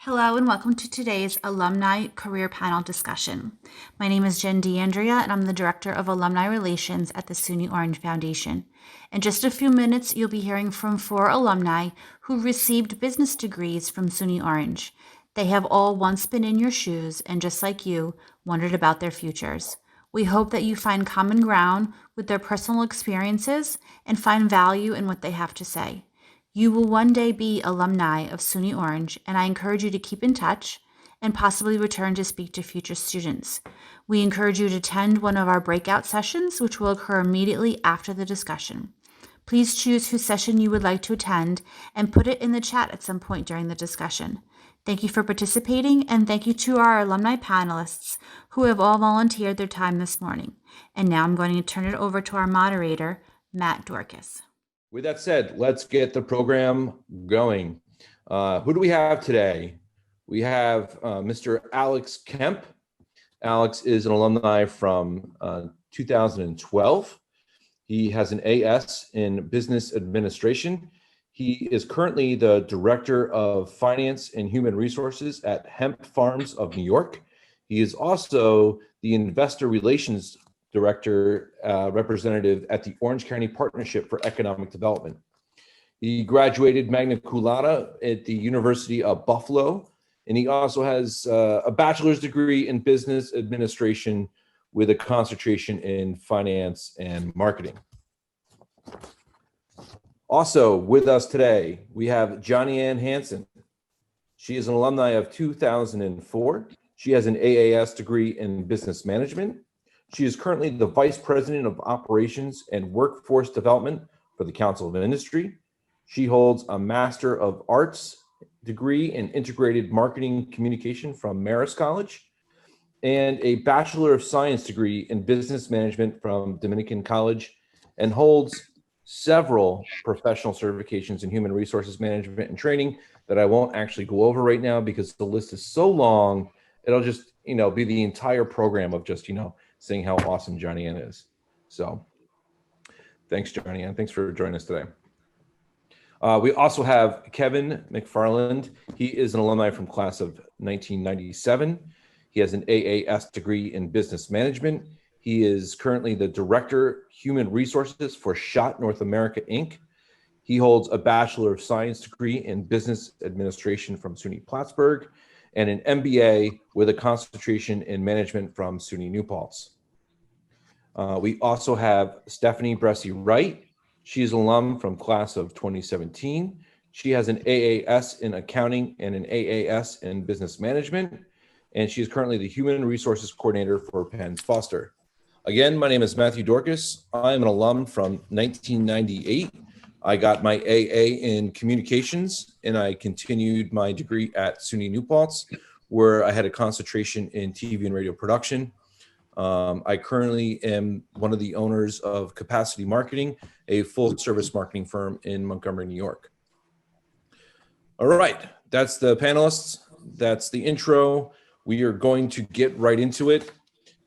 Hello and welcome to today's Alumni Career Panel discussion. My name is Jen DeAndrea and I'm the Director of Alumni Relations at the SUNY Orange Foundation. In just a few minutes, you'll be hearing from 4 alumni who received business degrees from SUNY Orange. They have all once been in your shoes and just like you, wondered about their futures. We hope that you find common ground with their personal experiences and find value in what they have to say. You will one day be alumni of SUNY Orange, and I encourage you to keep in touch and possibly return to speak to future students. We encourage you to attend one of our breakout sessions, which will occur immediately after the discussion. Please choose whose session you would like to attend and put it in the chat at some point during the discussion. Thank you for participating, and thank you to our alumni panelists who have all volunteered their time this morning. And now I'm going to turn it over to our moderator, Matt Dorcas. With that said, let's get the program going. Who do we have today? We have Mr. Alex Kemp. Alex is an alumni from 2012. He has an AS in Business Administration. He is currently the Director of Finance and Human Resources at Hemp Farms of New York. He is also the Investor Relations Director representative at the Orange County Partnership for Economic Development. He graduated magna cum laude at the University of Buffalo, and he also has a bachelor's degree in business administration with a concentration in finance and marketing. Also with us today, we have Johnnieanne Hansen. She is an alumni of 2004. She has an AAS degree in business management. She is currently the Vice President of Operations and Workforce Development for the Council of Industry. She holds a Master of Arts degree in Integrated Marketing Communication from Marist College and a Bachelor of Science degree in Business Management from Dominican College, and holds several professional certifications in Human Resources Management and Training that I won't actually go over right now because the list is so long. It'll just, be the entire program of just, saying how awesome Johnnieanne is. So thanks, Johnnieanne. Thanks for joining us today. We also have Kevin McFarland. He is an alumni from class of 1997. He has an AAS degree in business management. He is currently the Director Human Resources for SHOT North America, Inc. He holds a Bachelor of Science degree in business administration from SUNY Plattsburgh and an MBA with a concentration in management from SUNY New Paltz. We also have Stephanie Bressi-Wright. She is an alum from class of 2017. She has an AAS in accounting and an AAS in business management, and she is currently the Human Resources Coordinator for Penn Foster. Again, my name is Matthew Dorcas. I am an alum from 1998. I got my AA in communications, and I continued my degree at SUNY New Paltz, where I had a concentration in TV and radio production. I currently am one of the owners of Capacity Marketing, a full-service marketing firm in Montgomery, New York. All right, that's the panelists. That's the intro. We are going to get right into it.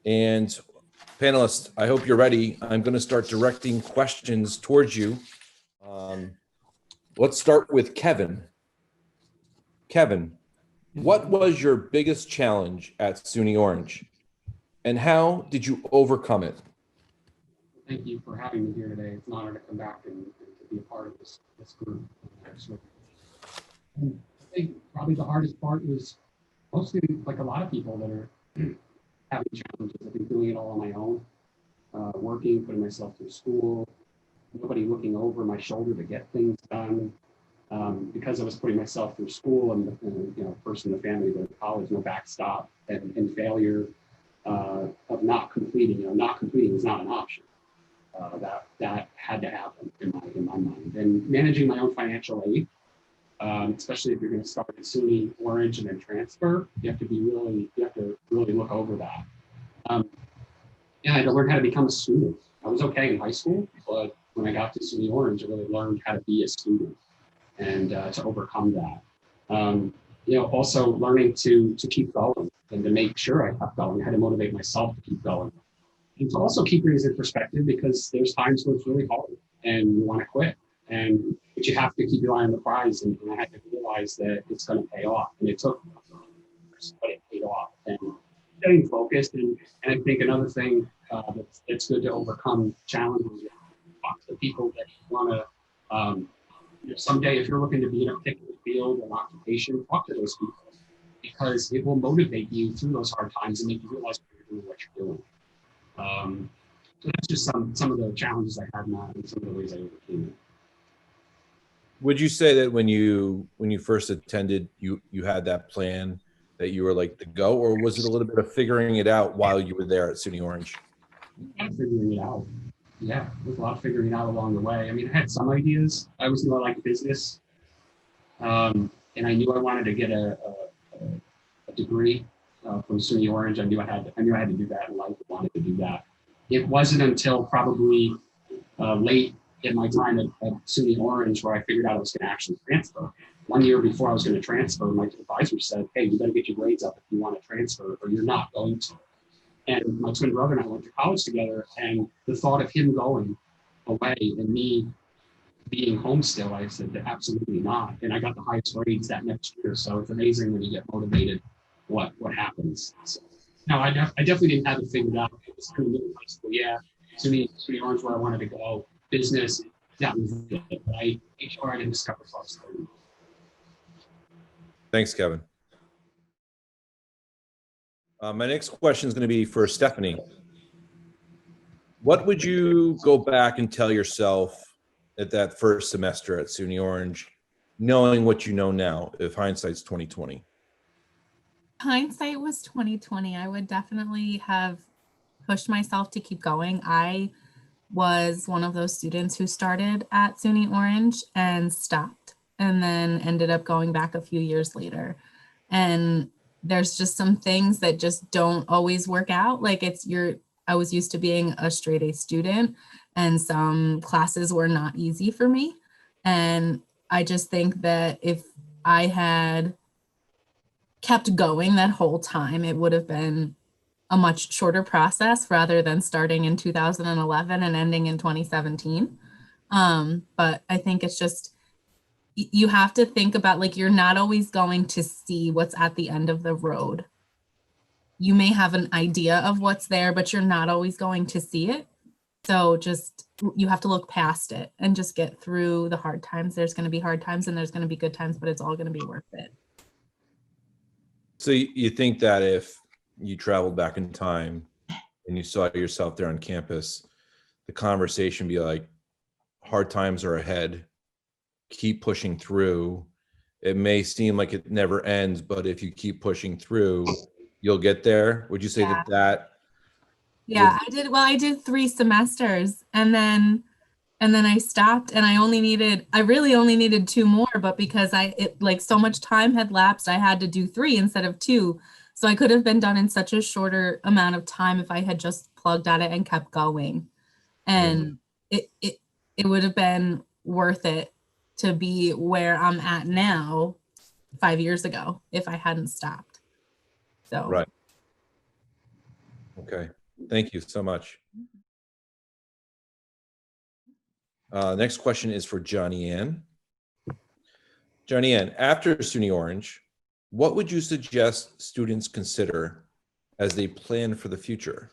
And panelists, I hope you're ready. I'm going to start directing questions towards you. Let's start with Kevin. Kevin, what was your biggest challenge at SUNY Orange, and how did you overcome it? Thank you for having me here today. It's an honor to come back and to be a part of this group. I think probably the hardest part was mostly like a lot of people that are having challenges. I've been doing it all on my own, working, putting myself through school, nobody looking over my shoulder to get things done. Because I was putting myself through school and first in the family, to college, no backstop, and failure of not completing. Not completing is not an option. That had to happen in my mind. And managing my own financial aid, especially if you're going to start at SUNY Orange and then transfer, you have to really look over that. I had to learn how to become a student. I was okay in high school, but when I got to SUNY Orange, I really learned how to be a student and to overcome that. Also learning to keep going and to make sure I kept going. I had to motivate myself to keep going. And to also keep things in perspective, because there's times where it's really hard and you want to quit. But you have to keep your eye on the prize, and I had to realize that it's going to pay off. And it took years, but it paid off. And staying focused, and I think another thing that's good to overcome challenges is talk to people that want to, someday if you're looking to be in a particular field or occupation, talk to those people, because it will motivate you through those hard times and make you realize what you're doing. So that's just some of the challenges I had now and some of the ways I overcame it. Would you say that when you first attended, you had that plan that you were like to go, or was it a little bit of figuring it out while you were there at SUNY Orange? Figuring it out. Yeah, there's a lot of figuring it out along the way. I mean, I had some ideas. I was more like business, and I knew I wanted to get a degree from SUNY Orange. I knew I had to do that in life. I wanted to do that. It wasn't until probably late in my time at SUNY Orange where I figured out I was going to actually transfer. 1 year before I was going to transfer, my advisor said, "Hey, you better get your grades up if you want to transfer, or you're not going to." And my twin brother and I went to college together, and the thought of him going away and me being home still, I said, absolutely not. And I got the highest grades that next year. So it's amazing when you get motivated, what happens. So, no, I definitely didn't have it figured out. It was kind of middle high school. Yeah, SUNY Orange where I wanted to go. Business, that was it. But HR, I didn't discover first. Thanks, Kevin. My next question is going to be for Stephanie. What would you go back and tell yourself at that first semester at SUNY Orange, knowing what you know now, if hindsight's 2020? Hindsight was 2020. I would definitely have pushed myself to keep going. I was one of those students who started at SUNY Orange and stopped, and then ended up going back a few years later. And there's just some things that just don't always work out. Like I was used to being a straight A student, and some classes were not easy for me. And I just think that if I had kept going that whole time, it would have been a much shorter process rather than starting in 2011 and ending in 2017. But I think it's just, you have to think about, like, you're not always going to see what's at the end of the road. You may have an idea of what's there, but you're not always going to see it. So just, you have to look past it and just get through the hard times. There's going to be hard times and there's going to be good times, but it's all going to be worth it. So you think that if you traveled back in time and you saw yourself there on campus, the conversation be like, hard times are ahead, keep pushing through. It may seem like it never ends, but if you keep pushing through, you'll get there. Would you say that? Yeah, I did 3 semesters, and then I stopped, and I really only needed 2 more, but because so much time had lapsed, I had to do 3 instead of 2. So I could have been done in such a shorter amount of time if I had just plugged at it and kept going. And it would have been worth it to be where I'm at now 5 years ago if I hadn't stopped. So. Right. Okay. Thank you so much. Next question is for Johnnieanne. Johnnieanne, after SUNY Orange, what would you suggest students consider as they plan for the future?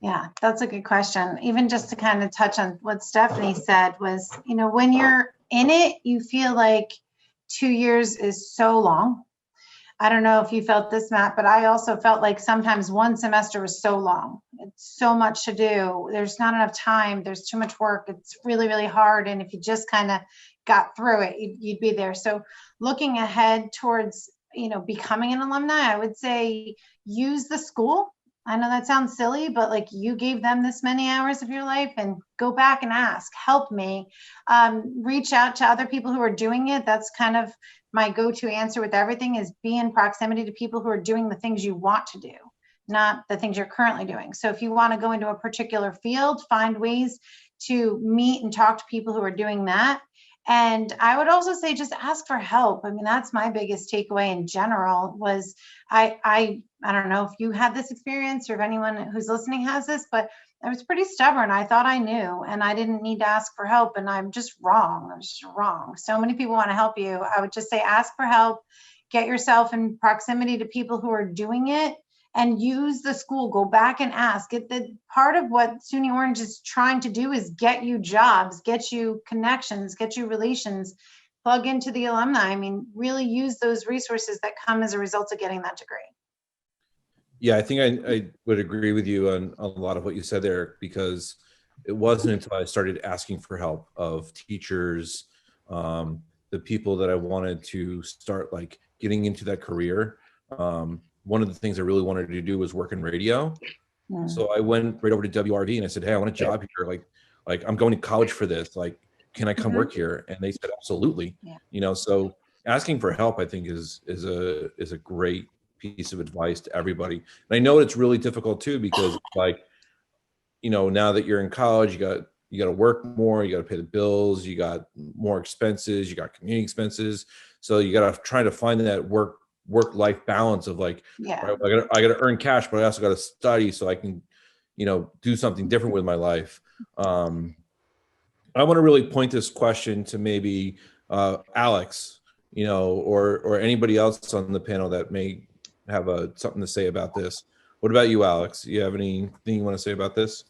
Yeah, that's a good question. Even just to kind of touch on what Stephanie said was, when you're in it, you feel like 2 years is so long. I don't know if you felt this, Matt, but I also felt like sometimes 1 semester was so long. It's so much to do. There's not enough time. There's too much work. It's really, really hard. And if you just kind of got through it, you'd be there. So looking ahead towards, becoming an alumni, I would say use the school. I know that sounds silly, but like, you gave them this many hours of your life, and go back and ask, help me. Reach out to other people who are doing it. That's kind of my go-to answer with everything, is be in proximity to people who are doing the things you want to do, not the things you're currently doing. So if you want to go into a particular field, find ways to meet and talk to people who are doing that. And I would also say, just ask for help. I mean, that's my biggest takeaway in general was I don't know if you had this experience or if anyone who's listening has this, but I was pretty stubborn. I thought I knew and I didn't need to ask for help, and I'm just wrong. I'm just wrong. So many people want to help you. I would just say ask for help, get yourself in proximity to people who are doing it, and use the school. Go back and ask. The part of what SUNY Orange is trying to do is get you jobs, get you connections, get you relations, plug into the alumni. I mean, really use those resources that come as a result of getting that degree. Yeah, I think I would agree with you on a lot of what you said there, because it wasn't until I started asking for help of teachers, the people that I wanted to start like getting into that career. One of the things I really wanted to do was work in radio. So I went right over to WRV and I said, hey, I want a job here. Like I'm going to college for this. Like, can I come work here? And they said, absolutely. Yeah. You know, so asking for help, I think is a great piece of advice to everybody. And I know it's really difficult too, because like, you know, now that you're in college, you got to work more, you got to pay the bills, you got more expenses, you got commuting expenses. So you got to try to find that work-life balance of like, Yeah. all right, I got to earn cash, but I also got to study so I can, you know, do something different with my life. I want to really point this question to maybe Alex, you know, or anybody else on the panel that may have something to say about this. What about you, Alex? You have anything you want to say about this?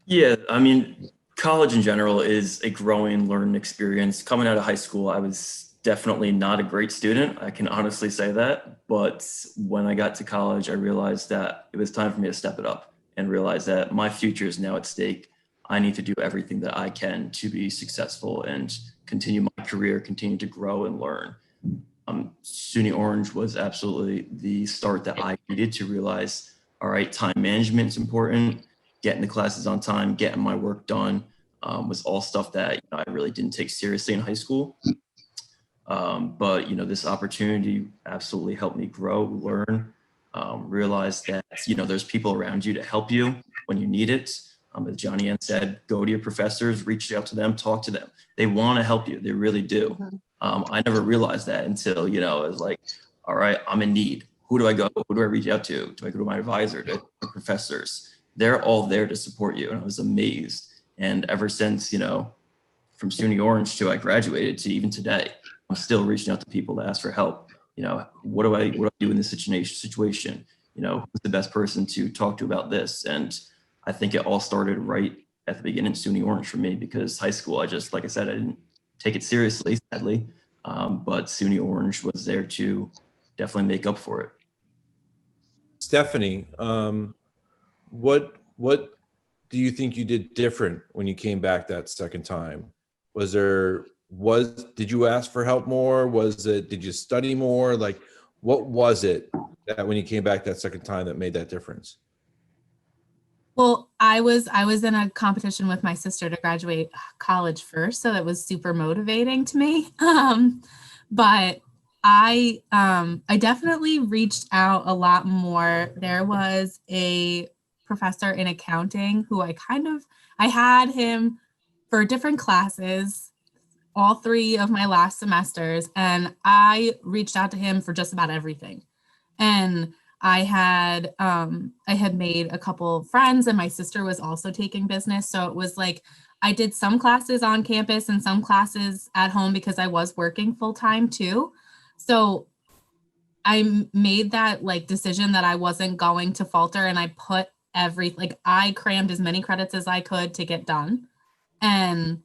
Yeah, I mean, college in general is a growing, learning experience. Coming out of high school, I was definitely not a great student. I can honestly say that. But when I got to college, I realized that it was time for me to step it up and realize that my future is now at stake. I need to do everything that I can to be successful and continue my career, continue to grow and learn. SUNY Orange was absolutely the start that I needed to realize, all right, time management is important. Getting the classes on time, getting my work done was all stuff that, you know, I really didn't take seriously in high school. But, you know, this opportunity absolutely helped me grow, learn, realize that, you know, there's people around you to help you when you need it. As Johnnieanne said, go to your professors, reach out to them, talk to them. They want to help you. They really do. I never realized that until, you know, I was like, all right, I'm in need. Who do I go? Who do I reach out to? Do I go to my advisor, to professors? They're all there to support you. And I was amazed. And ever since, you know, from SUNY Orange to I graduated to even today, I'm still reaching out to people to ask for help. You know, what do I do in this situation? You know, who's the best person to talk to about this? And I think it all started right at the beginning of SUNY Orange for me, because high school, like I said, I didn't take it seriously, sadly. But SUNY Orange was there to definitely make up for it. Stephanie, what do you think you did different when you came back that second time? Did you ask for help more? Did you study more? Like, what was it that when you came back that second time that made that difference? Well, I was in a competition with my sister to graduate college first, so that was super motivating to me. But I definitely reached out a lot more. There was a professor in accounting who I had him for different classes, all 3 of my last semesters, and I reached out to him for just about everything. And I had made a couple of friends, and my sister was also taking business. So it was like I did some classes on campus and some classes at home because I was working full time too. So I made that like decision that I wasn't going to falter, and I put I crammed as many credits as I could to get done. And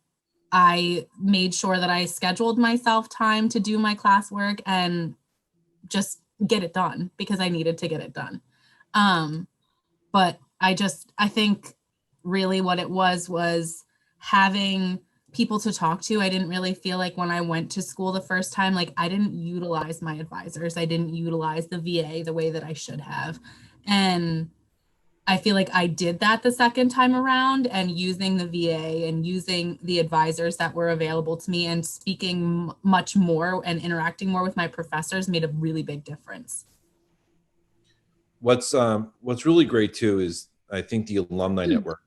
I made sure that I scheduled myself time to do my classwork and just get it done because I needed to get it done. But I think really what it was having people to talk to. I didn't really feel like when I went to school the first time, like I didn't utilize my advisors. I didn't utilize the VA the way that I should have. And I feel like I did that the second time around, and using the VA and using the advisors that were available to me and speaking much more and interacting more with my professors made a really big difference. What's really great too is I think the alumni network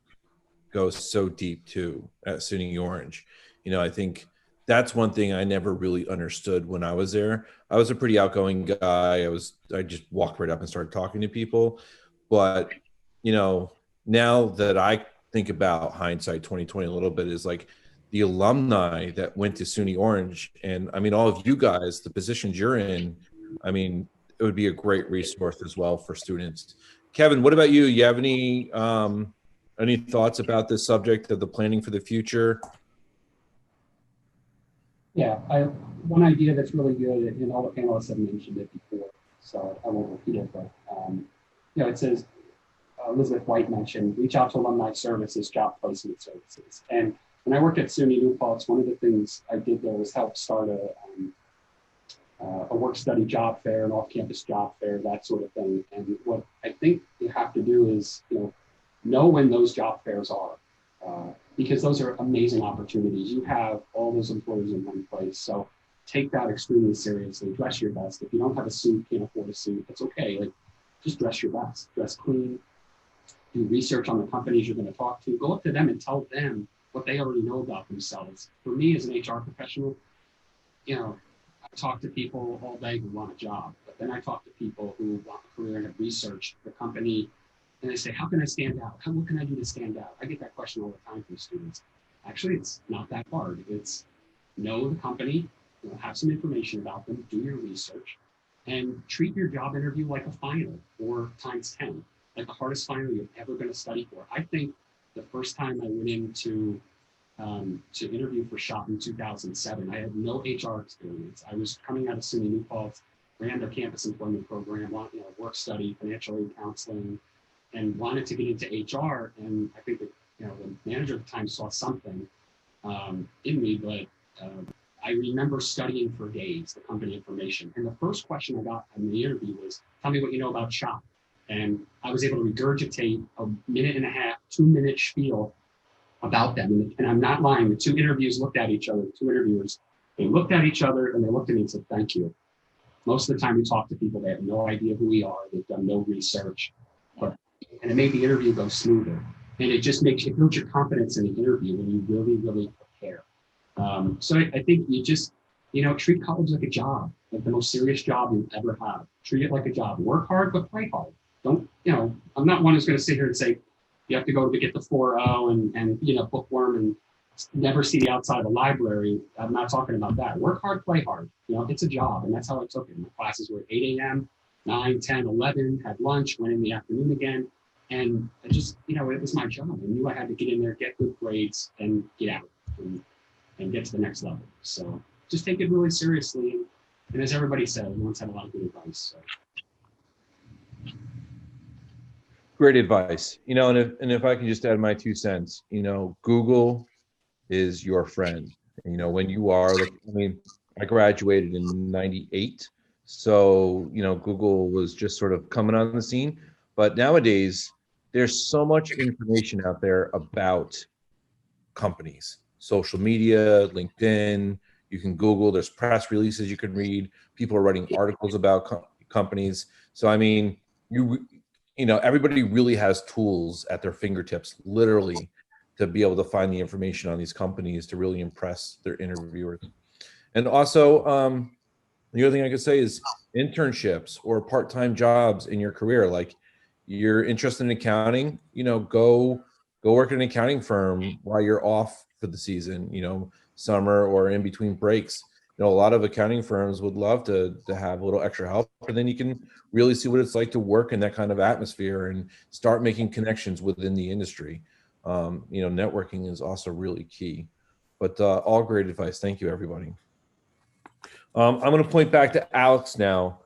goes so deep too at SUNY Orange. You know, I think that's one thing I never really understood when I was there. I was a pretty outgoing guy. I just walked right up and started talking to people, but you know, now that I think about hindsight 2020 a little bit is like the alumni that went to SUNY Orange. And I mean, all of you guys, the positions you're in, I mean, it would be a great resource as well for students. Kevin, what about you? You have any thoughts about this subject of the planning for the future? Yeah, one idea that's really good, and all the panelists have mentioned it before, so I won't repeat it, but it says, Elizabeth White mentioned, reach out to alumni services, job placement services. And when I worked at SUNY New Paltz, one of the things I did there was help start a work-study job fair, an off-campus job fair, that sort of thing. And what I think you have to do is, know when those job fairs are, because those are amazing opportunities. You have all those employers in one place. So take that extremely seriously. Dress your best. If you don't have a suit, can't afford a suit, it's okay. Like, just dress your best. Dress clean. Do research on the companies you're going to talk to. Go up to them and tell them what they already know about themselves. For me as an HR professional, I talk to people all day who want a job, but then I talk to people who want a career and have researched the company, and they say, how can I stand out? What can I do to stand out? I get that question all the time from students. Actually, it's not that hard. It's know the company, have some information about them, do your research, and treat your job interview like a final or times 10, like the hardest final you're ever going to study for. I think the first time I went into to interview for SHOP in 2007, I had no HR experience. I was coming out of SUNY New Paltz, ran their campus employment program, work study, financial aid counseling, and wanted to get into HR. And I think that, the manager at the time saw something in me, but I remember studying for days the company information. And the first question I got in the interview was, tell me what you know about SHOP. And I was able to regurgitate a 1.5-minute, 2-minute spiel about them. And I'm not lying. The two interviewers looked at each other, the two interviewers, they looked at each other and they looked at me and said, thank you. Most of the time we talk to people, they have no idea who we are. They've done no research, and it made the interview go smoother. And it just it builds your confidence in the interview when you really, really prepare. So I think you just, treat college like a job, like the most serious job you'll ever have. Treat it like a job. Work hard, but play hard. Don't, I'm not one who's going to sit here and say, you have to go to get the 4.0 and bookworm and never see the outside of the library. I'm not talking about that. Work hard, play hard. It's a job, and that's how I took it. My classes were at 8 a.m., 9, 10, 11, had lunch, went in the afternoon again. And I just, it was my job. I knew I had to get in there, get good grades, and get out and get to the next level. So just take it really seriously. And as everybody said, everyone's had a lot of good advice. So. Great advice. And if I can just add my 2 cents, Google is your friend. When you are, I graduated in 98. So, Google was just sort of coming on the scene. But nowadays, there's so much information out there about companies, social media, LinkedIn, you can Google, there's press releases you can read. People are writing articles about companies. So, everybody really has tools at their fingertips, literally, to be able to find the information on these companies to really impress their interviewers. And also, the other thing I could say is internships or part-time jobs in your career. Like, you're interested in accounting, go work at an accounting firm while you're off for the season, summer or in between breaks. A lot of accounting firms would love to have a little extra help, and then you can really see what it's like to work in that kind of atmosphere and start making connections within the industry. Networking is also really key. But all great advice. Thank you, everybody. I'm going to point back to Alex now.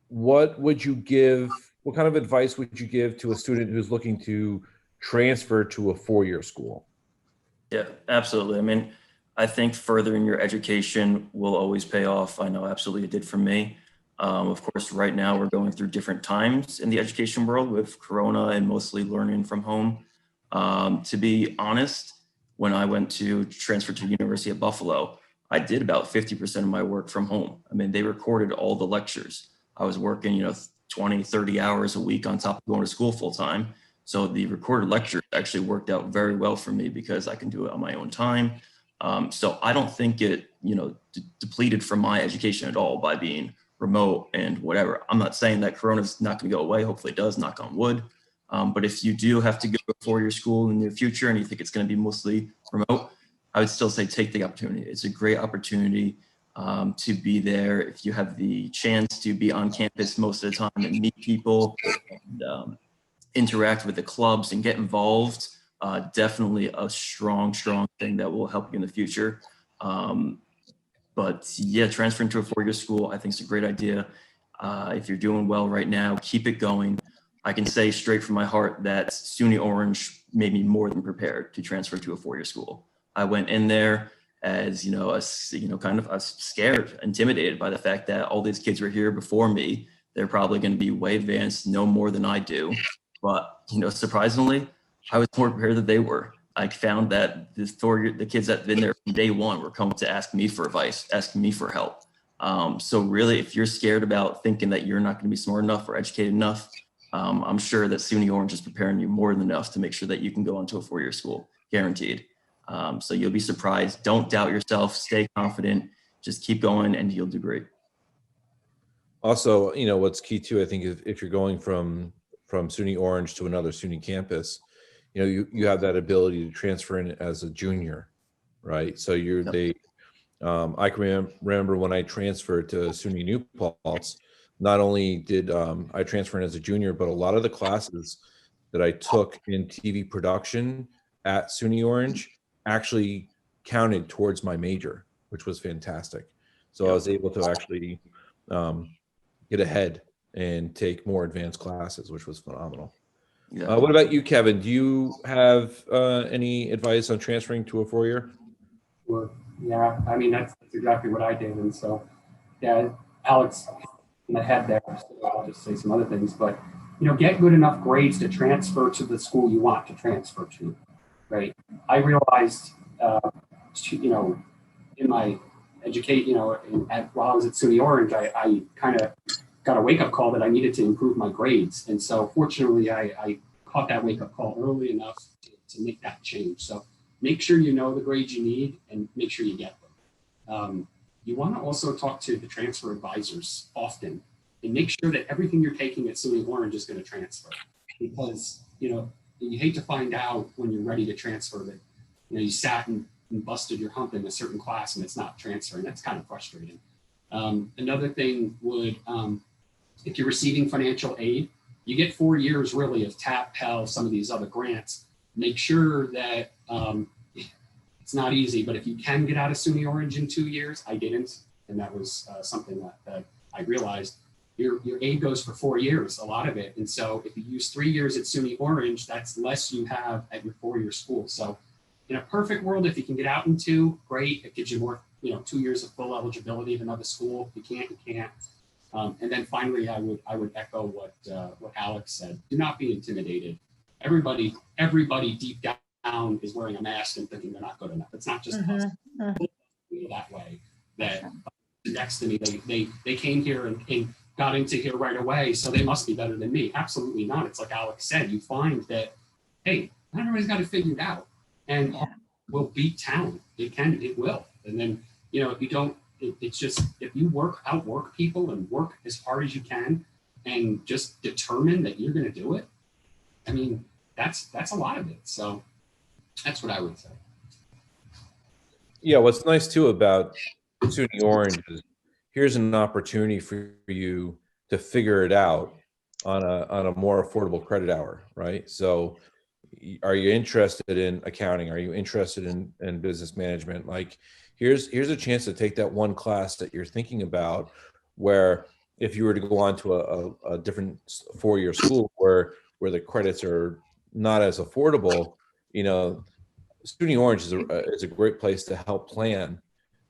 What kind of advice would you give to a student who's looking to transfer to a 4-year school? Yeah, absolutely. I think furthering your education will always pay off. I know absolutely it did for me. Of course, right now we're going through different times in the education world with Corona and mostly learning from home. To be honest, when I went to transfer to University of Buffalo, I did about 50% of my work from home. They recorded all the lectures. I was working, 20, 30 hours a week on top of going to school full time. So the recorded lecture actually worked out very well for me because I can do it on my own time. So I don't think it, depleted from my education at all by being remote and whatever. I'm not saying that Corona's not going to go away. Hopefully it does, knock on wood. But if you do have to go to a four-year school in the future and you think it's going to be mostly remote, I would still say take the opportunity. It's a great opportunity to be there. If you have the chance to be on campus most of the time and meet people and interact with the clubs and get involved, definitely a strong thing that will help you in the future. But yeah, transferring to a four-year school, I think is a great idea. If you're doing well right now, keep it going. I can say straight from my heart that SUNY Orange made me more than prepared to transfer to a four-year school. I went in there as, kind of scared, intimidated by the fact that all these kids were here before me. They're probably going to be way advanced, know more than I do. But, surprisingly, I was more prepared than they were. I found that the kids that have been there from day one were coming to ask me for advice, asking me for help. So really, if you're scared about thinking that you're not going to be smart enough or educated enough, I'm sure that SUNY Orange is preparing you more than enough to make sure that you can go into a four-year school, guaranteed. So you'll be surprised. Don't doubt yourself. Stay confident. Just keep going and you'll do great. Also, what's key too, I think, if you're going from SUNY Orange to another SUNY campus, you have that ability to transfer in as a junior, right? So I can remember when I transferred to SUNY New Paltz, not only did I transfer in as a junior, but a lot of the classes that I took in TV production at SUNY Orange actually counted towards my major, which was fantastic. So I was able to actually get ahead and take more advanced classes, which was phenomenal. Yeah. What about you, Kevin? Do you have any advice on transferring to a four-year? Sure. Yeah, I mean, that's exactly what I did. And so, yeah, Alex in the head there, so I'll just say some other things, but, get good enough grades to transfer to the school you want to transfer to, right? I realized, in my education, while I was at SUNY Orange, I kind of got a wake-up call that I needed to improve my grades. And so fortunately, I caught that wake-up call early enough to make that change. So make sure you know the grades you need and make sure you get them. You want to also talk to the transfer advisors often and make sure that everything you're taking at SUNY Orange is going to transfer. Because, you hate to find out when you're ready to transfer that, you sat and busted your hump in a certain class and it's not transferring. That's kind of frustrating. Another thing would, if you're receiving financial aid, you get 4 years really of TAP, Pell, some of these other grants. Make sure that it's not easy, but if you can get out of SUNY Orange in 2 years, I didn't. And that was something that I realized. Your aid goes for 4 years, a lot of it. And so if you use 3 years at SUNY Orange, that's less you have at your four-year school. So in a perfect world, if you can get out in 2, great. It gives you more, 2 years of full eligibility of another school. If you can't, you can't. And then finally, I would echo what Alex said. Do not be intimidated. Everybody deep down is wearing a mask and thinking they're not good enough. It's not just us. That way. That next to me, they came here and got into here right away, so they must be better than me. Absolutely not. It's like Alex said. You find that, hey, not everybody's got it figured out, and will beat talent. It will. And then if you don't. It's just, if you outwork people and work as hard as you can and just determine that you're going to do it, I mean, that's a lot of it. So that's what I would say. Yeah, what's nice too about SUNY Orange is here's an opportunity for you to figure it out on a more affordable credit hour, right? So are you interested in accounting? Are you interested in business management? Like, here's a chance to take that one class that you're thinking about, where if you were to go on to a different four-year school where the credits are not as affordable, SUNY Orange is a great place to help plan.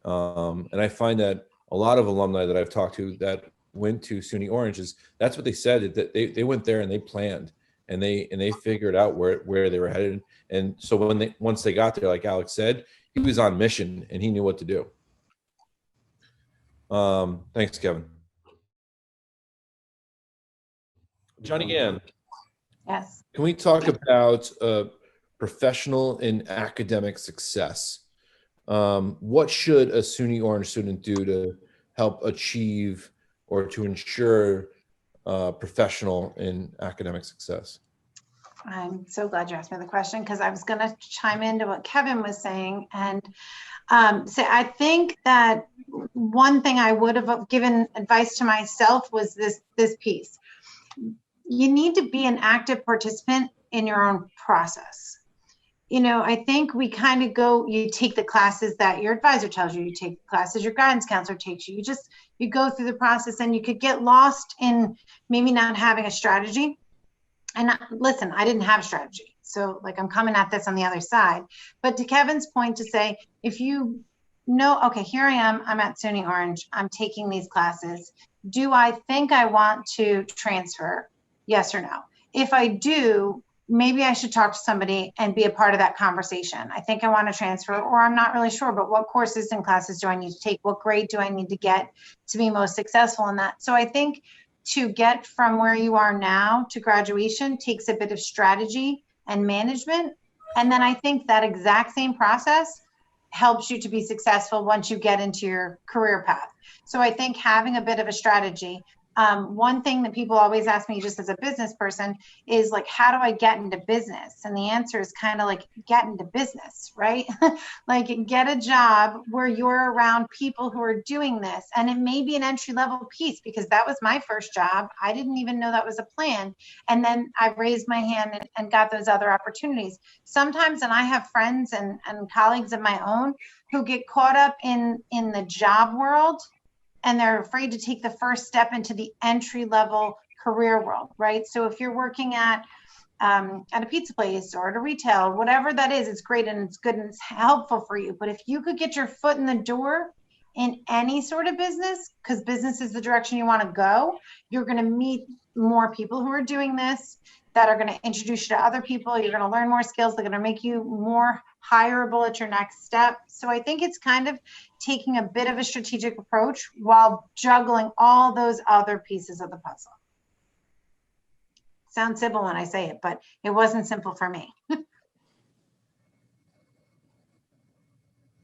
And I find that a lot of alumni that I've talked to that went to SUNY Orange that's what they said, that they went there and they planned and they figured out where they were headed. And so once they got there, like Alex said, he was on mission and he knew what to do. Thanks, Kevin. Johnnieanne. Yes. Can we talk about professional and academic success? What should a SUNY Orange student do to help achieve or to ensure professional and academic success? I'm so glad you asked me the question because I was going to chime into what Kevin was saying. And so I think that one thing I would have given advice to myself was this piece. You need to be an active participant in your own process. You know, I think we kind of you take the classes that your advisor tells you, you take the classes your guidance counselor takes you, you go through the process, and you could get lost in maybe not having a strategy. And listen, I didn't have a strategy. So like I'm coming at this on the other side. But to Kevin's point, to say, if you know, okay, here I am, I'm at SUNY Orange, I'm taking these classes. Do I think I want to transfer? Yes or no? If I do, maybe I should talk to somebody and be a part of that conversation. I think I want to transfer, or I'm not really sure, but what courses and classes do I need to take? What grade do I need to get to be most successful in that? So I think to get from where you are now to graduation takes a bit of strategy and management. And then I think that exact same process helps you to be successful once you get into your career path. So I think having a bit of a strategy, one thing that people always ask me just as a business person is like, how do I get into business? And the answer is kind of like, get into business, right? Like get a job where you're around people who are doing this. And it may be an entry-level piece, because that was my first job. I didn't even know that was a plan. And then I raised my hand and got those other opportunities. Sometimes, and I have friends and colleagues of my own who get caught up in the job world, and they're afraid to take the first step into the entry-level career world, right? So if you're working at a pizza place or at a retail, whatever that is, it's great and it's good and it's helpful for you. But if you could get your foot in the door in any sort of business, because business is the direction you want to go, you're going to meet more people who are doing this that are going to introduce you to other people. You're going to learn more skills. They're going to make you more hireable at your next step. So I think it's kind of taking a bit of a strategic approach while juggling all those other pieces of the puzzle. Sounds simple when I say it, but it wasn't simple for me.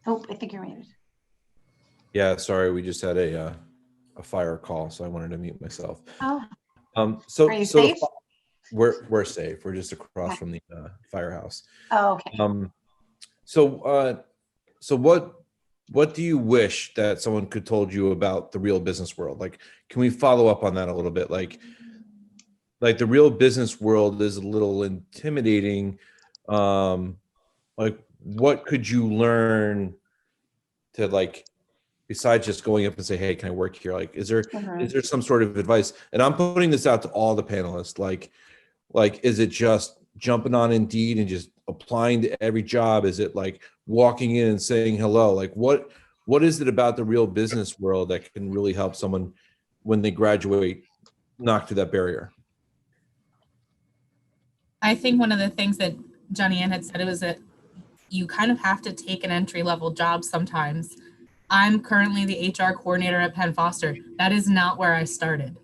Oh, I think you're muted. Yeah, sorry, we just had a fire call, so I wanted to mute myself. Oh, So are you safe? We're safe. We're just across from the firehouse. Oh, okay. So what do you wish that someone could told you about the real business world? Like, can we follow up on that a little bit? Like the real business world is a little intimidating. Like, what could you learn to, like, besides just going up and say, hey, can I work here? Like, is there some sort of advice? And I'm putting this out to all the panelists. Like, is it just jumping on Indeed and just applying to every job? Is it like walking in and saying hello? Like, what is it about the real business world that can really help someone when they graduate knock through that barrier? I think one of the things that Johnnieanne had said was that you kind of have to take an entry-level job sometimes. I'm currently the HR coordinator at Penn Foster. That is not where I started.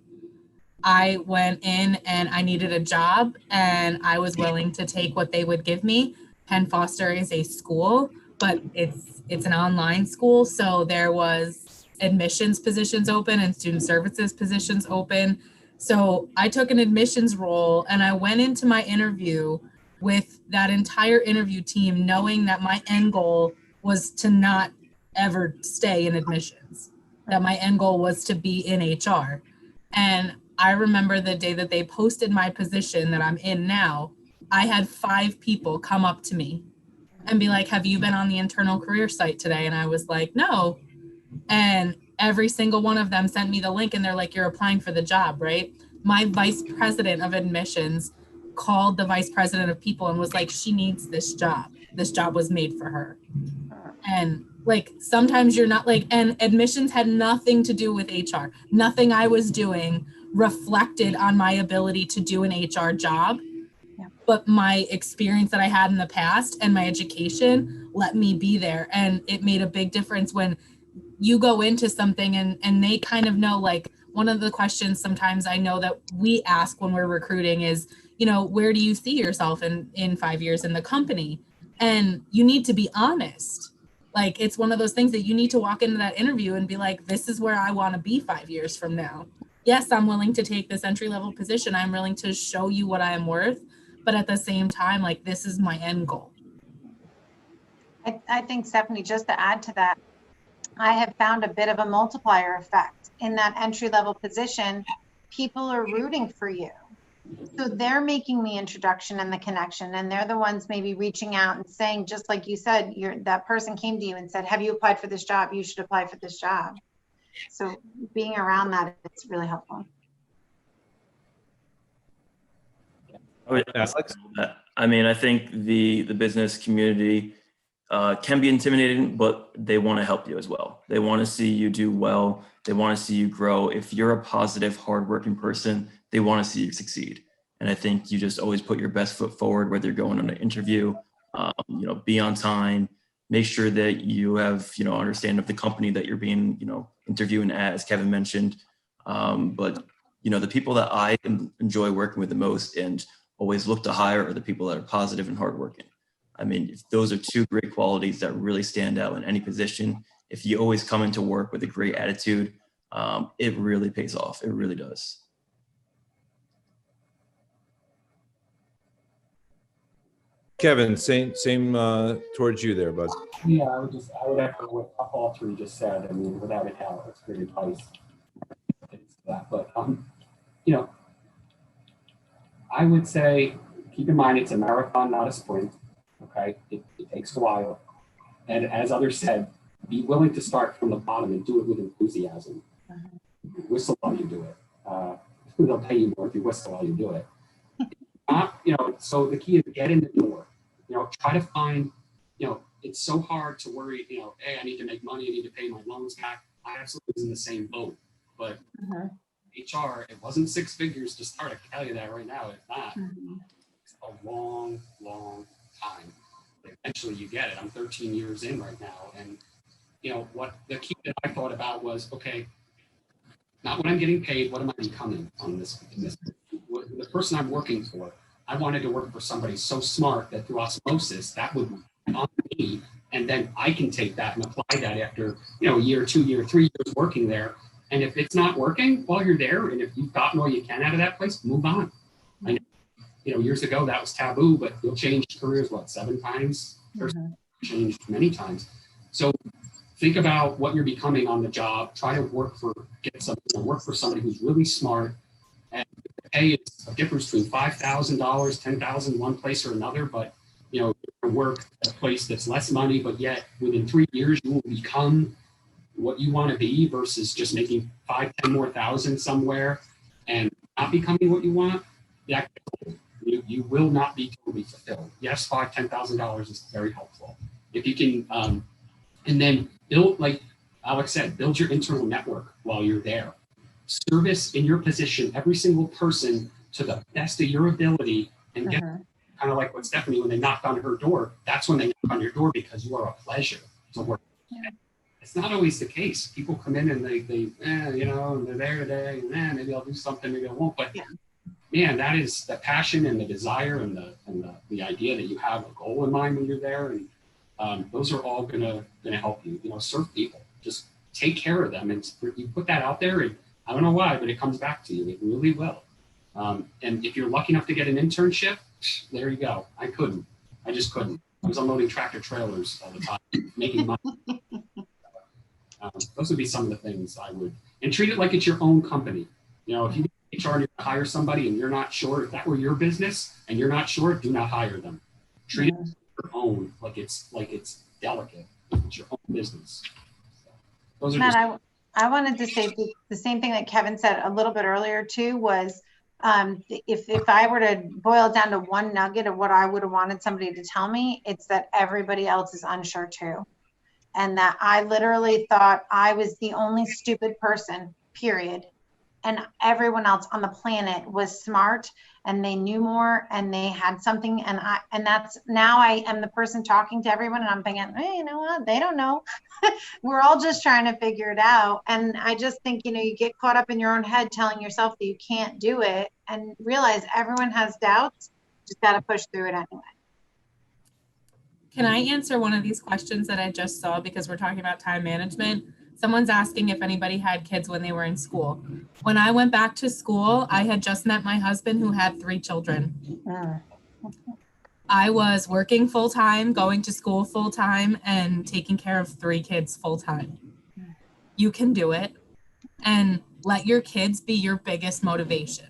I went in and I needed a job and I was willing to take what they would give me. Penn Foster is a school, but it's an online school. So there was admissions positions open and student services positions open. So I took an admissions role and I went into my interview with that entire interview team, knowing that my end goal was to not ever stay in admissions, that my end goal was to be in HR. And I remember the day that they posted my position that I'm in now, I had 5 people come up to me and be like, have you been on the internal career site today? And I was like, no. And every single one of them sent me the link and they're like, you're applying for the job, right? My vice president of admissions called the vice president of people and was like, she needs this job. This job was made for her. And like, sometimes you're not like, and admissions had nothing to do with HR. Nothing I was doing reflected on my ability to do an HR job. Yeah. But my experience that I had in the past and my education let me be there. And it made a big difference when you go into something and they kind of know, like, one of the questions sometimes I know that we ask when we're recruiting is, you know, where do you see yourself in 5 years in the company? And you need to be honest. Like, it's one of those things that you need to walk into that interview and be like, this is where I want to be 5 years from now. Yes, I'm willing to take this entry-level position. I'm willing to show you what I am worth, but at the same time, like, this is my end goal. I think, Stephanie, just to add to that, I have found a bit of a multiplier effect in that entry-level position. People are rooting for you. So they're making the introduction and the connection, and they're the ones maybe reaching out and saying, just like you said, that person came to you and said, have you applied for this job? You should apply for this job. So being around that, it's really helpful. Alex? I mean, I think the business community can be intimidating, but they want to help you as well. They want to see you do well. They want to see you grow. If you're a positive, hardworking person, they want to see you succeed. And I think you just always put your best foot forward, whether you're going on an interview, be on time, make sure that you have, understanding of the company that you're being, interviewing at, as Kevin mentioned. But the people that I enjoy working with the most and always look to hire are the people that are positive and hardworking. I mean, those are two great qualities that really stand out in any position. If you always come into work with a great attitude, it really pays off. It really does. Kevin, same towards you there, bud. Yeah, I would echo what all three just said. I mean, without a doubt, that's great advice. But I would say keep in mind it's a marathon, not a sprint. Okay, it takes a while, and as others said, be willing to start from the bottom and do it with enthusiasm. Whistle while you do it. They'll pay you more if you whistle while you do it. So the key is get in the door. Try to find. It's so hard to worry. Hey, I need to make money. I need to pay my loans back. I absolutely was in the same boat, but HR, it wasn't six figures to start. I can tell you that right now. It's not. It's a long, long time. But eventually you get it. I'm 13 years in right now. And what the key that I thought about was, okay, not what I'm getting paid, what am I becoming on this the person I'm working for. I wanted to work for somebody so smart that through osmosis, that would be on me. And then I can take that and apply that after, a year, 2 year, 3 years working there. And if it's not working while you're there, and if you've gotten all you can out of that place, move on. I know, years ago that was taboo, but you'll change careers, 7 times? Changed many times. So think about what you're becoming on the job. Try to work for somebody who's really smart. And pay is a difference between $5,000, $10,000, one place or another. But you work at a place that's less money, but yet within 3 years you will become what you want to be versus just making 5, 10 more thousand somewhere and not becoming what you want. You will not be totally fulfilled. Yes, $5,000, $10,000 is very helpful. If you can, and then build, like Alex said, build your internal network while you're there. Service in your position every single person to the best of your ability, and get kind of like what Stephanie, when they knocked on her door, that's when they knock on your door because you are a pleasure to work. It's not always the case. People come in and they're there today, and maybe I'll do something, maybe I won't. But man, that is the passion and the desire and the idea that you have a goal in mind when you're there, and those are all gonna help you. Serve people, just take care of them, and you put that out there, and I don't know why, but it comes back to you. It really will. And if you're lucky enough to get an internship, there you go. I just couldn't. I was unloading tractor trailers all the time, making money. Those would be some of the things I would, and treat it like it's your own company. If you get HR and you hire somebody and you're not sure, if that were your business and you're not sure, do not hire them. Treat it as your own, like it's delicate. It's your own business. So those are Matt, I wanted to say the same thing that Kevin said a little bit earlier too, was if I were to boil it down to one nugget of what I would have wanted somebody to tell me, it's that everybody else is unsure too. And that I literally thought I was the only stupid person, period. And everyone else on the planet was smart and they knew more and they had something. And that's, now I am the person talking to everyone and I'm thinking, hey, you know what? They don't know. We're all just trying to figure it out. And I just think, you get caught up in your own head telling yourself that you can't do it and realize everyone has doubts. Just got to push through it anyway. Can I answer one of these questions that I just saw, because we're talking about time management? Someone's asking if anybody had kids when they were in school. When I went back to school, I had just met my husband who had 3 children. I was working full time, going to school full time, and taking care of 3 kids full time. You can do it, and let your kids be your biggest motivation.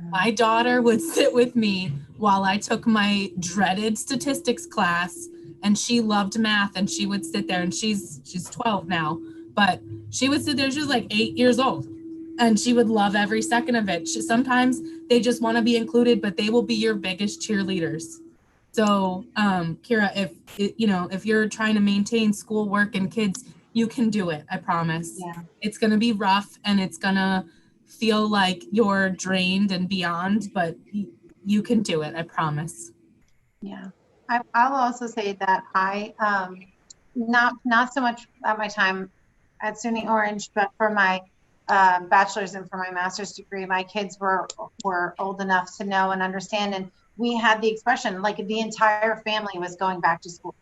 My daughter would sit with me while I took my dreaded statistics class, and she loved math, and she would sit there, and she's 12 now, but she would sit there. She was like 8 years old, and she would love every second of it. Sometimes they just want to be included, but they will be your biggest cheerleaders. So, Kira, if you're trying to maintain schoolwork and kids, you can do it. I promise. Yeah. It's going to be rough, and it's going to feel like you're drained and beyond, but you can do it. I promise. Yeah. I'll also say that I, not so much at my time at SUNY Orange, but for my bachelor's and for my master's degree, my kids were old enough to know and understand. And we had the expression, like the entire family was going back to school.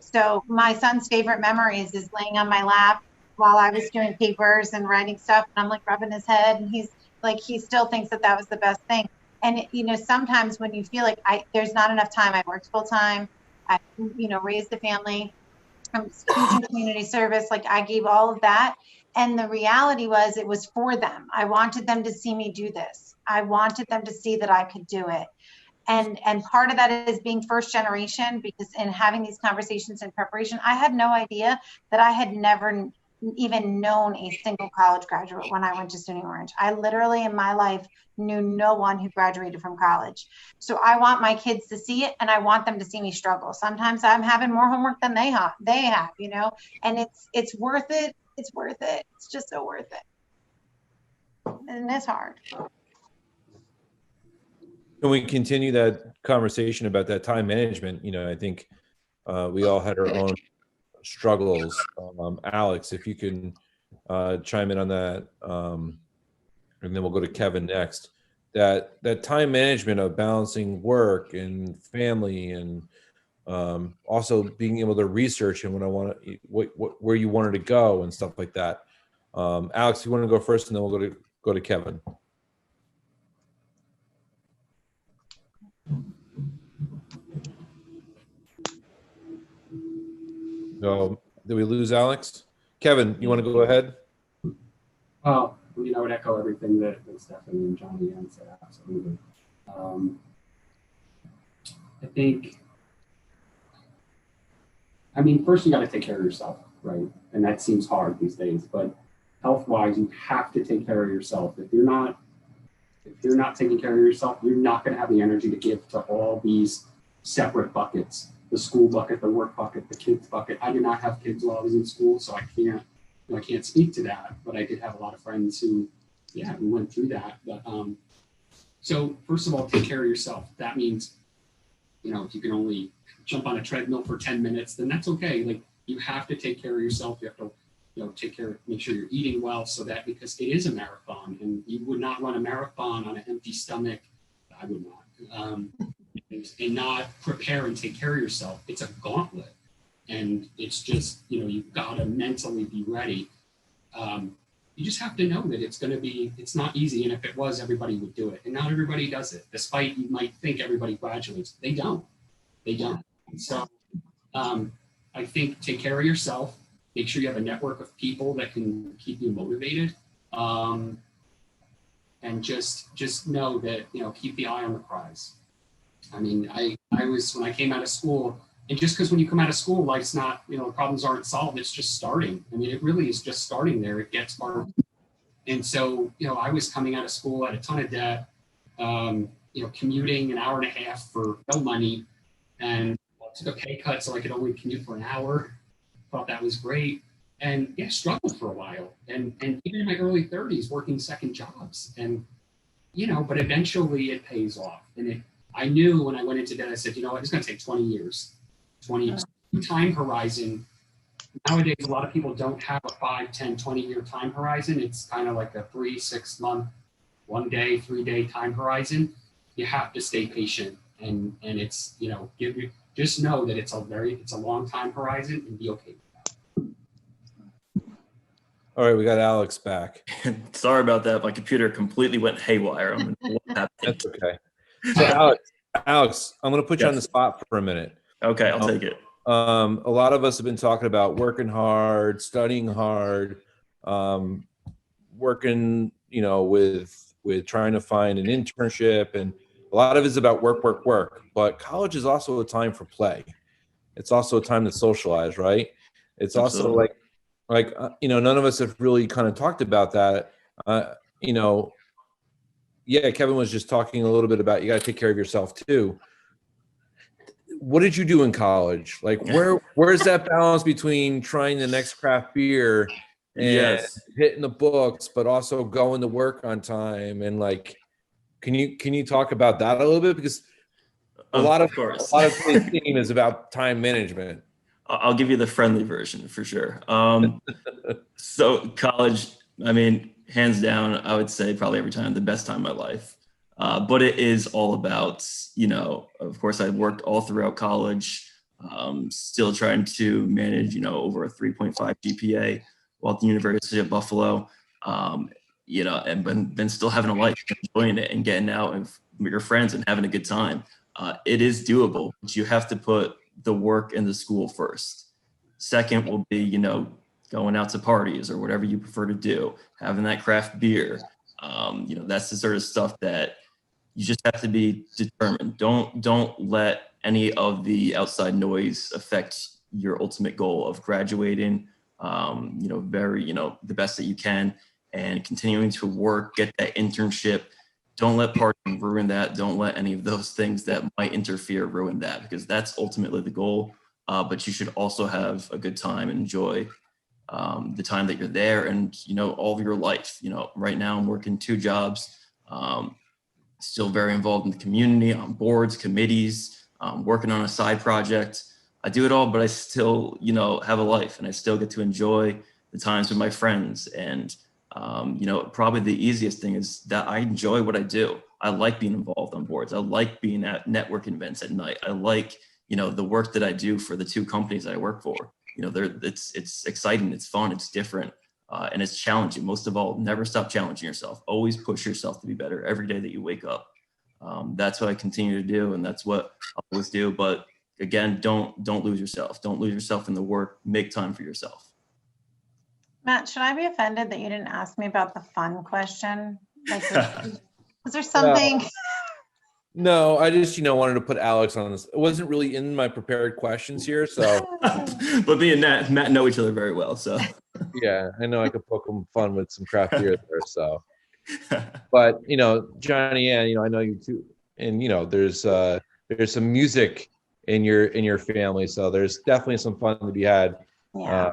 So my son's favorite memories is laying on my lap while I was doing papers and writing stuff. And I'm like rubbing his head, and he's like, he still thinks that was the best thing. And, sometimes when you feel like there's not enough time, I worked full time, I, raised a family, I'm huge in community service, like I gave all of that. And the reality was it was for them. I wanted them to see me do this. I wanted them to see that I could do it. And part of that is being first generation, because in having these conversations in preparation, I had no idea that I had never even known a single college graduate when I went to SUNY Orange. I literally in my life knew no one who graduated from college. So I want my kids to see it, and I want them to see me struggle. Sometimes I'm having more homework than they have, and it's worth it. It's worth it. It's just so worth it. And it's hard. Can we continue that conversation about that time management? I think we all had our own struggles. Alex, if you can chime in on that, and then we'll go to Kevin next. That time management of balancing work and family, and also being able to research and where you wanted to go and stuff like that. Alex, you want to go first, and then we'll go to Kevin. No, did we lose Alex? Kevin, you want to go ahead? Well, I would echo everything that Stephanie and Johnnieanne said. Absolutely. I think, first you got to take care of yourself, right? And that seems hard these days, but health-wise, you have to take care of yourself. If you're not taking care of yourself, you're not going to have the energy to give to all these separate buckets: the school bucket, the work bucket, the kids bucket. I did not have kids while I was in school, so I can't speak to that, but I did have a lot of friends who went through that. But so first of all, take care of yourself. That means, if you can only jump on a treadmill for 10 minutes, then that's okay. Like, you have to take care of yourself. You have to, make sure you're eating well, so that, because it is a marathon, and you would not run a marathon on an empty stomach. I would not. And not prepare and take care of yourself. It's a gauntlet. And it's just, you've got to mentally be ready. You just have to know that it's not easy. And if it was, everybody would do it. And not everybody does it. Despite you might think everybody graduates, they don't. And so I think take care of yourself. Make sure you have a network of people that can keep you motivated. And just know that, keep the eye on the prize. I was, when I came out of school, and just because when you come out of school, life's not, the problems aren't solved, it's just starting. It really is just starting there. It gets harder. And so, I was coming out of school at a ton of debt, commuting an hour and a half for no money, and took a pay cut so I could only commute for an hour. Thought that was great. And struggled for a while. And even in my early 30s, working second jobs. And, but eventually it pays off. And I knew when I went into debt, I said, it's going to take 20 years. 20 time horizon. Nowadays, a lot of people don't have a 5, 10, 20-year time horizon. It's kind of like a 3-6 month, 1 day, 3-day time horizon. You have to stay patient, and it's, just know that it's a long time horizon, and be okay with that. All right, we got Alex back. Sorry about that. My computer completely went haywire. I don't know what happened. That's okay. So Alex, I'm going to put you on the Yes. spot for a minute. Okay, I'll take it. A lot of us have been talking about working hard, studying hard, working, with trying to find an internship, and a lot of it is about work. But college is also a time for play. It's also a time to socialize, right? It's also Absolutely. none of us have really kind of talked about that. Yeah, Kevin was just talking a little bit about you got to take care of yourself too. What did you do in college? Like, where's that balance between trying the next craft beer and Yes. hitting the books, but also going to work on time? And like, can you talk about that a little bit? Because Of course. a lot of today's theme is about time management. I'll give you the friendly version for sure. So college, I mean, hands down, I would say probably every time the best time of my life. But it is all about, of course, I worked all throughout college, still trying to manage, over a 3.5 GPA while at the University of Buffalo, and been still having a life, enjoying it and getting out with your friends and having a good time. It is doable, but you have to put the work and the school first. Second will be, going out to parties or whatever you prefer to do, having that craft beer. That's the sort of stuff that you just have to be determined. Don't let any of the outside noise affect your ultimate goal of graduating, the best that you can and continuing to work, get that internship. Don't let partying ruin that. Don't let any of those things that might interfere ruin that, because that's ultimately the goal. But you should also have a good time and enjoy the time that you're there and, all of your life. Right now I'm working 2 jobs, still very involved in the community, on boards, committees, working on a side project. I do it all, but I still, have a life and I still get to enjoy the times with my friends. And, probably the easiest thing is that I enjoy what I do. I like being involved on boards. I like being at networking events at night. I like, the work that I do for the 2 companies that I work for. It's exciting, it's fun, it's different, and it's challenging. Most of all, never stop challenging yourself. Always push yourself to be better every day that you wake up. That's what I continue to do, and that's what I always do. But again, don't lose yourself. Don't lose yourself in the work. Make time for yourself. Matt, should I be offended that you didn't ask me about the fun question? Like, was there something? No, I just, wanted to put Alex on this. It wasn't really in my prepared questions here. So, But me and Matt know each other very well. So, yeah, I know I could poke him fun with some craft beer there. So, but, Johnnieanne, I know you too. And, there's some music in your family. So there's definitely some fun to be had. Yeah.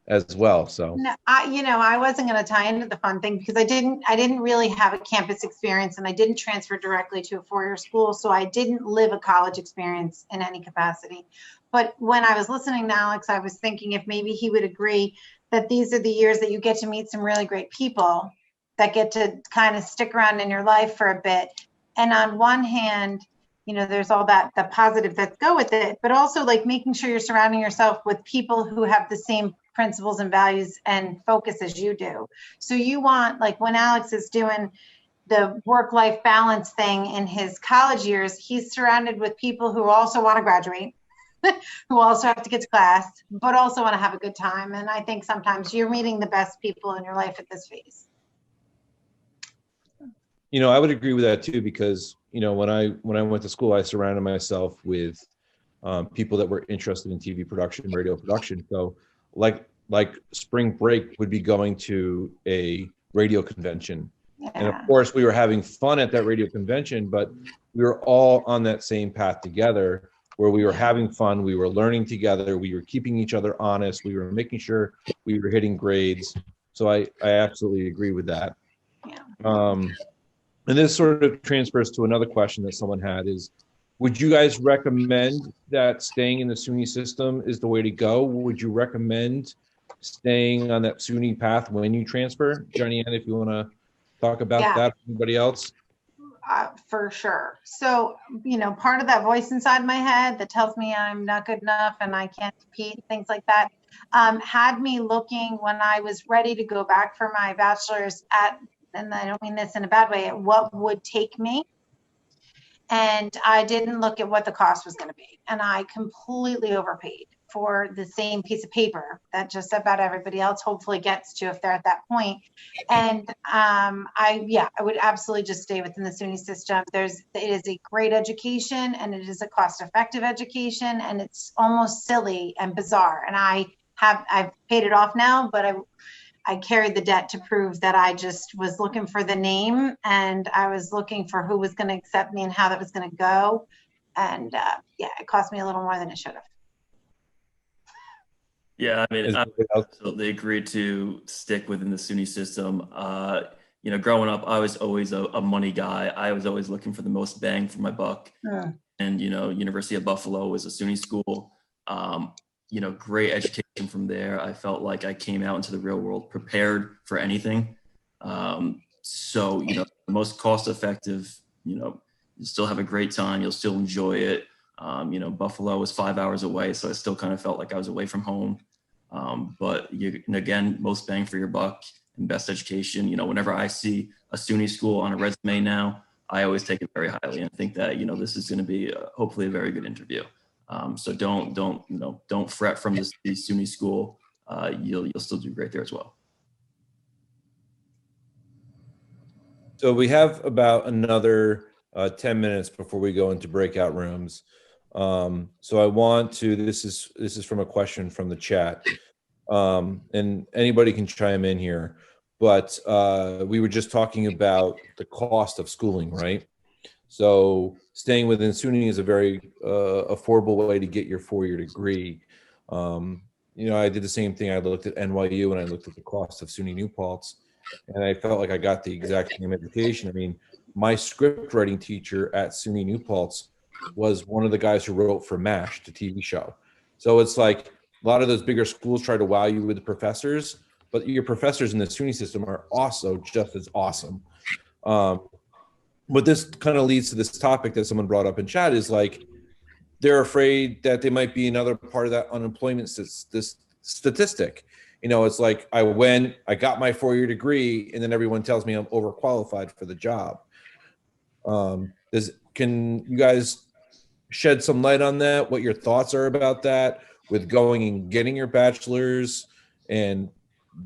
As well. So no, I wasn't going to tie into the fun thing because I didn't really have a campus experience and I didn't transfer directly to a 4-year school. So I didn't live a college experience in any capacity. But when I was listening to Alex, I was thinking if maybe he would agree that these are the years that you get to meet some really great people that get to kind of stick around in your life for a bit. And on one hand, there's all the positives that go with it, but also like making sure you're surrounding yourself with people who have the same principles and values and focus as you do. So you want, like when Alex is doing the work-life balance thing in his college years, he's surrounded with people who also want to graduate, who also have to get to class, but also want to have a good time. And I think sometimes you're meeting the best people in your life at this phase. I would agree with that too, because, when I went to school, I surrounded myself with people that were interested in TV production, radio production. So like spring break would be going to a radio convention. Yeah. And of course we were having fun at that radio convention, but we were all on that same path together where we were having fun. We were learning together. We were keeping each other honest. We were making sure we were hitting grades. So I absolutely agree with that. Yeah. And this sort of transfers to another question that someone had is, would you guys recommend that staying in the SUNY system is the way to go? Would you recommend staying on that SUNY path when you transfer? Johnnieanne, if you want to talk about that, anybody else? For sure. So, part of that voice inside my head that tells me I'm not good enough and I can't compete, things like that, had me looking when I was ready to go back for my bachelor's and I don't mean this in a bad way, at what would take me. And I didn't look at what the cost was going to be. And I completely overpaid for the same piece of paper that just about everybody else hopefully gets to if they're at that point. And I would absolutely just stay within the SUNY system. It is a great education, and it is a cost-effective education, and it's almost silly and bizarre. And I've paid it off now, but I carried the debt to prove that I just was looking for the name, and I was looking for who was going to accept me and how that was going to go. And it cost me a little more than it should have. Yeah, I mean, Is I there else? absolutely agree to stick within the SUNY system. Growing up, I was always a money guy. I was always looking for the most bang for my buck. And, University of Buffalo was a SUNY school. Great education from there. I felt like I came out into the real world prepared for anything. The most cost effective, you'll still have a great time. You'll still enjoy it. Buffalo was 5 hours away, so I still kind of felt like I was away from home. But again, most bang for your buck and best education. Whenever I see a SUNY school on a resume now, I always take it very highly and think that this is going to be hopefully a very good interview. So don't fret from the SUNY school. You'll still do great there as well. So we have about another 10 minutes before we go into breakout rooms. So I want to, this is from a question from the chat, and anybody can chime in here, but we were just talking about the cost of schooling, right? So staying within SUNY is a very affordable way to get your 4-year degree. I did the same thing. I looked at NYU and I looked at the cost of SUNY New Paltz, and I felt like I got the exact same education. I mean, my script writing teacher at SUNY New Paltz was one of the guys who wrote for MASH, the TV show. So it's like a lot of those bigger schools try to wow you with the professors, but your professors in the SUNY system are also just as awesome. But this kind of leads to this topic that someone brought up in chat, is like, they're afraid that they might be another part of that unemployment this statistic. It's like, I got my 4-year degree, and then everyone tells me I'm overqualified for the job. Can you guys shed some light on that? What your thoughts are about that, with going and getting your bachelor's, and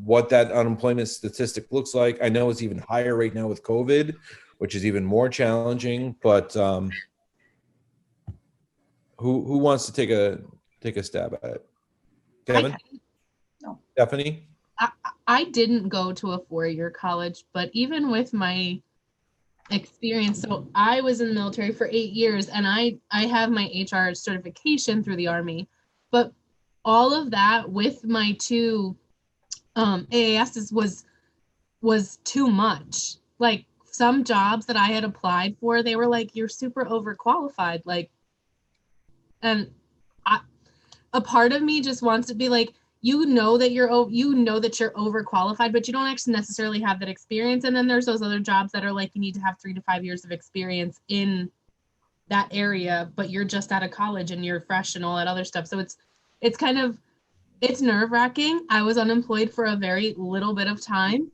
what that unemployment statistic looks like? I know it's even higher right now with COVID, which is even more challenging, but who wants to take a stab at it? Kevin? No. Stephanie? I didn't go to a 4-year college, but even with my experience, so I was in the military for 8 years, and I have my HR certification through the Army, but all of that with my 2 AASs was too much. Like, some jobs that I had applied for, they were like, you're super overqualified. Like, and a part of me just wants to be like, that you're overqualified, but you don't actually necessarily have that experience. And then there's those other jobs that are like, you need to have 3 to 5 years of experience in that area, but you're just out of college and you're fresh and all that other stuff. So it's nerve-wracking. I was unemployed for a very little bit of time.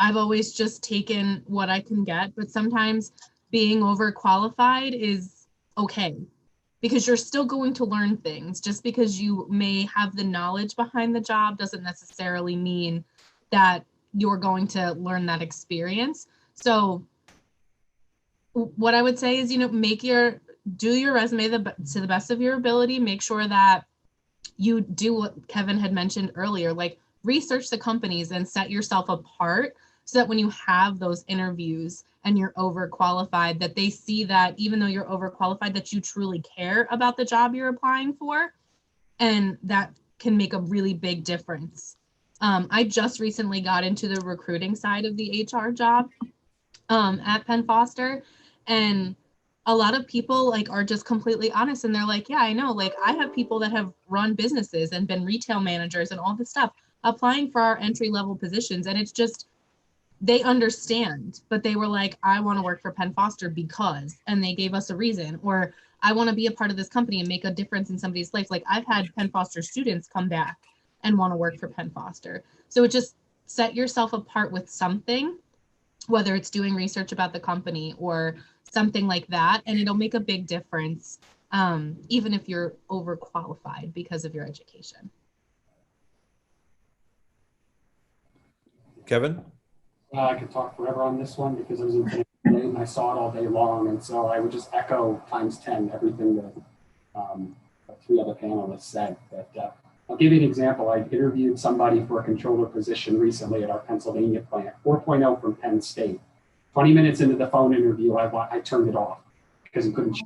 I've always just taken what I can get, but sometimes being overqualified is okay, because you're still going to learn things. Just because you may have the knowledge behind the job doesn't necessarily mean that you're going to learn that experience. So what I would say is, do your resume to the best of your ability. Make sure that you do what Kevin had mentioned earlier, like research the companies and set yourself apart, so that when you have those interviews and you're overqualified, that they see that even though you're overqualified, that you truly care about the job you're applying for. And that can make a really big difference. I just recently got into the recruiting side of the HR job at Penn Foster. And a lot of people are just completely honest. And they're like, yeah, I know. Like, I have people that have run businesses and been retail managers and all this stuff applying for our entry-level positions. And it's just, they understand, but they were like, I want to work for Penn Foster because, and they gave us a reason, or I want to be a part of this company and make a difference in somebody's life. Like, I've had Penn Foster students come back and want to work for Penn Foster. So it just set yourself apart with something, whether it's doing research about the company or something like that. And it'll make a big difference, even if you're overqualified because of your education. Kevin? I could talk forever on this one because I was in finance today and I saw it all day long. And so I would just echo times 10 everything that the three other panelists said. But I'll give you an example. I interviewed somebody for a controller position recently at our Pennsylvania plant, 4.0 from Penn State. 20 minutes into the phone interview, I turned it off because he couldn't.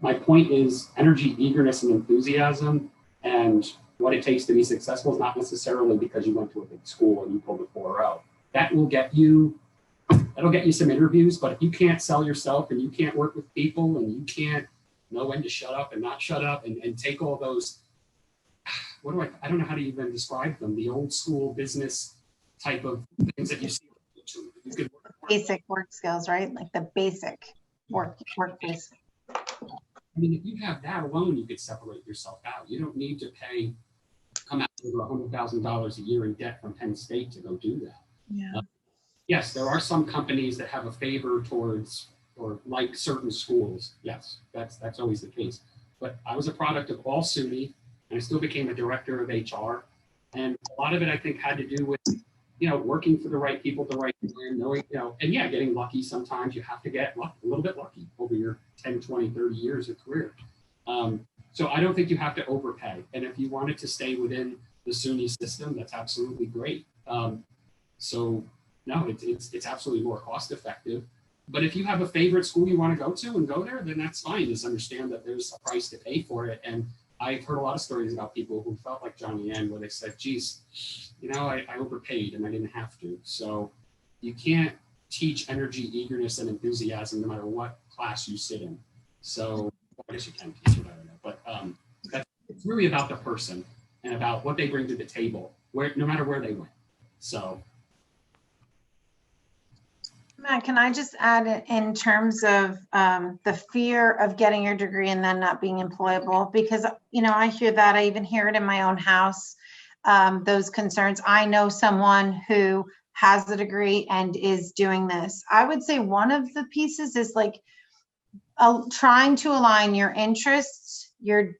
My point is energy, eagerness, and enthusiasm, and what it takes to be successful is not necessarily because you went to a big school and you pulled a 4.0. That'll get you some interviews, but if you can't sell yourself and you can't work with people and you can't know when to shut up and not shut up and take all those, I don't know how to even describe them, the old school business type of things that you see on YouTube. You could Basic work skills, right? Like the basic workplace. I mean, if you have that alone, you could separate yourself out. You don't need to come out over $100,000 a year in debt from Penn State to go do that. Yeah. Yes, there are some companies that have a favor towards or like certain schools. Yes, that's always the case. But I was a product of all SUNY, and I still became a director of HR. And a lot of it, I think, had to do with, working for the right people, the right time, knowing, and yeah, getting lucky sometimes. You have to get lucky, a little bit lucky over your 10, 20, 30 years of career. So I don't think you have to overpay. And if you wanted to stay within the SUNY system, that's absolutely great. So no, it's absolutely more cost effective. But if you have a favorite school you want to go to and go there, then that's fine. Just understand that there's a price to pay for it. And I've heard a lot of stories about people who felt like Johnnieanne, where they said, geez, I overpaid and I didn't have to. So you can't teach energy, eagerness, and enthusiasm no matter what class you sit in. So I guess you can teach it, I don't know. But it's really about the person and about what they bring to the table, no matter where they went. So. Matt, can I just add in terms of the fear of getting your degree and then not being employable? Because, I hear that. I even hear it in my own house, those concerns. I know someone who has a degree and is doing this. I would say one of the pieces is like trying to align your interests, your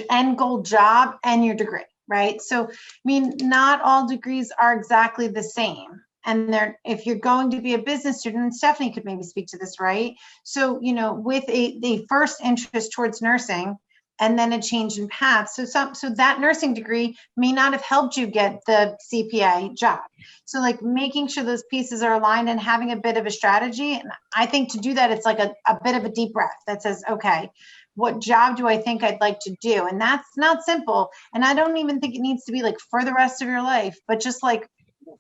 end goal job, and your degree, right? So, not all degrees are exactly the same. And if you're going to be a business student, and Stephanie could maybe speak to this, right? So, with the first interest towards nursing and then a change in path. So that nursing degree may not have helped you get the CPA job. So like making sure those pieces are aligned and having a bit of a strategy. And I think to do that, it's like a bit of a deep breath that says, okay, what job do I think I'd like to do? And that's not simple. And I don't even think it needs to be like for the rest of your life, but just like,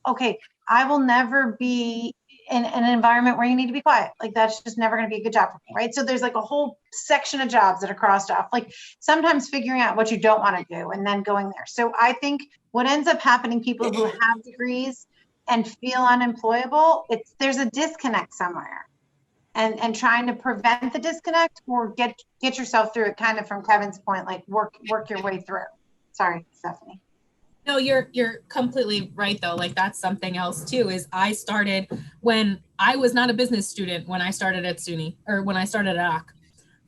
okay, I will never be in an environment where you need to be quiet. Like that's just never going to be a good job for me, right? So there's like a whole section of jobs that are crossed off. Like sometimes figuring out what you don't want to do and then going there. So I think what ends up happening, people who have degrees and feel unemployable, there's a disconnect somewhere. And trying to prevent the disconnect or get yourself through it, kind of from Kevin's point, like work your way through. Sorry, Stephanie. No, you're completely right though. Like that's something else too, is I started when I was not a business student when I started at SUNY or when I started at AC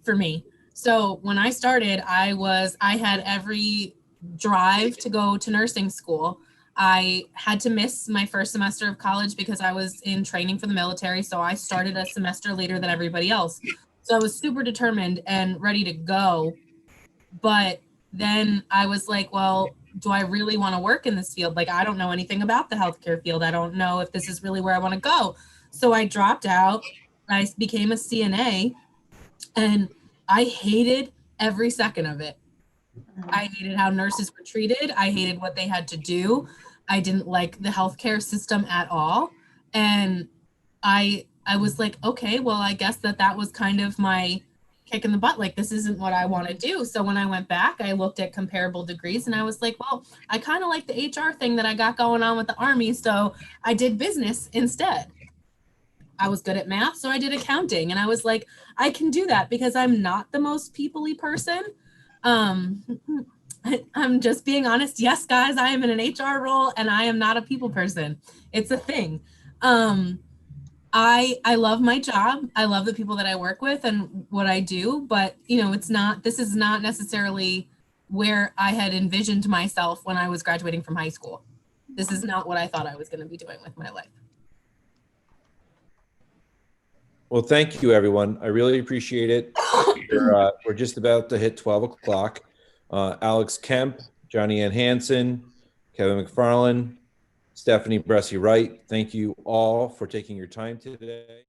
for me. So when I started, I had every drive to go to nursing school. I had to miss my first semester of college because I was in training for the military. So I started a semester later than everybody else. So I was super determined and ready to go. But then I was like, well, do I really want to work in this field? Like, I don't know anything about the healthcare field. I don't know if this is really where I want to go. So I dropped out. I became a CNA and I hated every second of it. I hated how nurses were treated. I hated what they had to do. I didn't like the healthcare system at all. And I was like, okay, well, I guess that was kind of my kick in the butt. Like, this isn't what I want to do. So when I went back, I looked at comparable degrees and I was like, well, I kind of like the HR thing that I got going on with the Army. So I did business instead. I was good at math, so I did accounting. And I was like, I can do that because I'm not the most people-y person. I'm just being honest. Yes, guys, I am in an HR role and I am not a people person. It's a thing. I love my job. I love the people that I work with and what I do, but this is not necessarily where I had envisioned myself when I was graduating from high school. This is not what I thought I was going to be doing with my life. Well, thank you, everyone. I really appreciate it. We're just about to hit 12 o'clock. Alex Kemp, Johnnieanne Hansen, Kevin McFarland, Stephanie Bressi-Wright, thank you all for taking your time today.